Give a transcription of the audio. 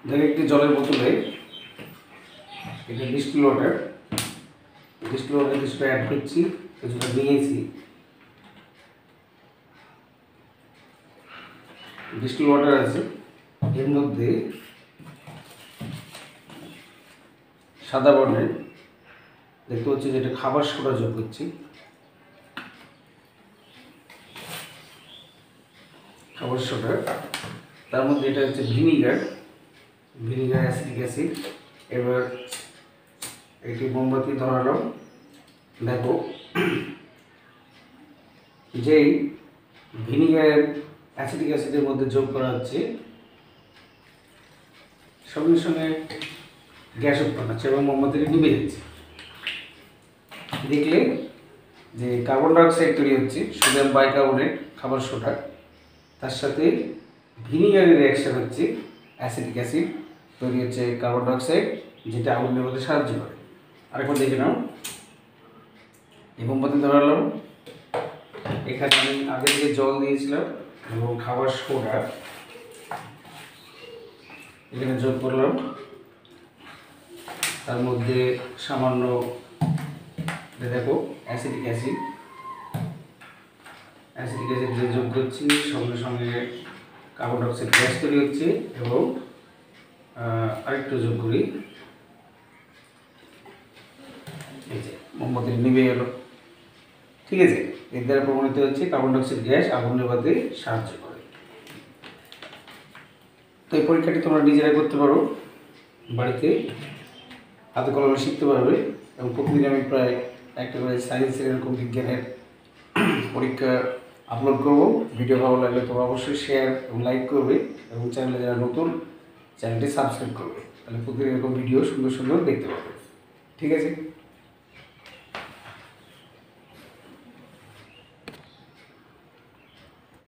দেখো একটি জলের বোতলে এটা ডিস্টিল ওয়াটার কিছুটা অ্যাড করছি, কিছুটা নিয়েছি। ডিস্টিল ওয়াটার আছে, এর মধ্যে সাদা বর্ণের দেখতে পাচ্ছি যেটা খাবার সোডা যোগ করছি। খাবার সোডা, তার মধ্যে এটা হচ্ছে ভিনিগার অ্যাসিটিক অ্যাসিড। এবার একটি মোমবাতি ধরালাম। দেখো যেই ভিনিগার অ্যাসিটিক অ্যাসিডের মধ্যে যোগ করা হচ্ছে, সঙ্গে সঙ্গে গ্যাস উৎপন্ন হচ্ছে এবং মোমবাতিটি নিভে যাচ্ছে। দেখলে যে কার্বন ডাইঅক্সাইড তৈরি হচ্ছে, সোডিয়াম বাইকার্বনেট খাবার সোডা, তার সাথে ভিনিগারের রিঅ্যাকশন হচ্ছে, অ্যাসিটিক অ্যাসিড তৈরি হচ্ছে কার্বন ডাইঅক্সাইড, যেটা আগুন নেভাতে সাহায্য করে। আরেকবার দেখে নাও, এই মোমবাতি ধরালাম, এখানে আমি আগে থেকে জল দিয়েছিলাম এবং খাবার সোডা এখানে যোগ করলাম। তার মধ্যে সামান্য দেখো অ্যাসিটিক অ্যাসিড যে যোগ করছি, সঙ্গে সঙ্গে কার্বন ডাইঅক্সাইড গ্যাস তৈরি হচ্ছে। এবং আরেকটু যোগ করি, এই যে মোমবাতি নিভে গেল। ঠিক আছে, এর দ্বারা প্রমাণিত হচ্ছে কার্বন ডাইঅক্সাইড গ্যাস আগুন নেভাতে সাহায্য করে। তো এই পরীক্ষাটি তোমরা নিজেরা করতে পারো, বাড়িতে হাতে কলমে শিখতে পারবে। এবং প্রতিদিন আমি প্রায় একটা করে সায়েন্সের এরকম বিজ্ঞানের পরীক্ষা আপলোড করব। ভিডিও ভালো লাগলে তোমরা অবশ্যই শেয়ার এবং লাইক করবে, এবং চ্যানেলে যারা নতুন চ্যানেলটি সাবস্ক্রাইব করবে, তাহলে প্রতিদিন এরকম ভিডিও সুন্দর সুন্দর দেখতে পাবে। ঠিক আছে।